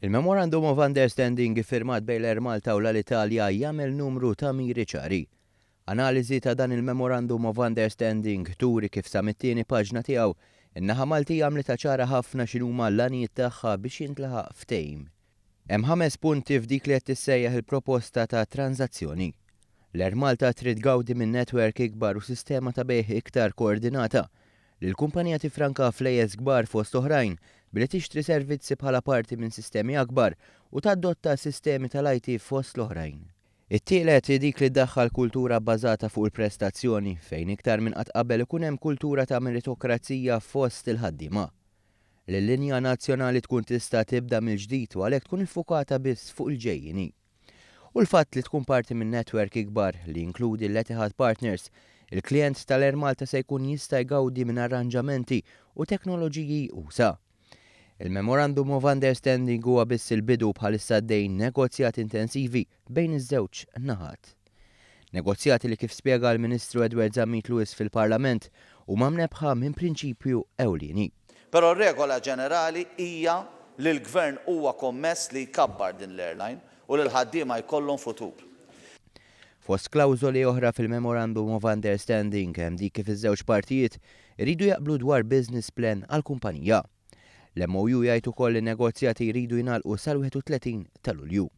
Il-Memorandum of Understanding firmat bejn l-Air Malta u l-Italja jagħmel numru ta' miri ċari. Analiżi ta' dan il-Memorandum of Understanding turi kif sa mit-tieni paġna tiegħu in-naħa Maltija għamlet ċara ħafna x'inhuma l-għanijiet tagħha biex jintlaħaq ftehim. Hemm 5 punti f'dik li qed tissejjaħ il-proposta ta' tranzazzjoni. L-Air Malta trid gawdi minn netwerk ikbar u sistema ta' bejħ iktar koordinata li l-kumpanija tifranka flejjes kbar fost oħrajn billi tixtri servizzi bħala parti minn sistemi akbar u tadotta sistemi tal-IT fost l-oħrajn. It-tielet dik li ddaħħal kultura bbażata fuq il-prestazzjoni fejn iktar minn qatt qabel ikun hemm kultura ta' meritokrazija fost il-ħaddiema. L-linja nazzjonali tkun tista' tibda mill-ġdid u għalhekk tkun iffukata biss fuq il-ġejjieni. U l-fatt li tkun parti minn netwerk ikbar li jinkludi l-Etihad Partners, il-klient tal-Air Malta se jkun jista' jgawdi minn arranġamenti u teknoloġiji usa. Il-Memorandum of Understanding huwa biss il-bidu bħalissa għaddejjin negozjati intensivi bejn iż-żewġ naħat. Negozjati li kif spjega l-Ministru Edward Zammit Lewis fil-Parlament huma mnebħa minn prinċipju ewlieni. Però r-regola ġenerali hija li l-Gvern huwa kommess li jkabbar din l-airline u li l-ħaddiema jkollhom futur. Fost klawżoli oħra fil-Memorandum of Understanding hemm dik kif iż-żewġ partijiet iridu jaqblu dwar business plan għall-kumpanija. L-MOU jgħid ukoll li negozjati jridu jingħalqu sal-31 ta' Lulju.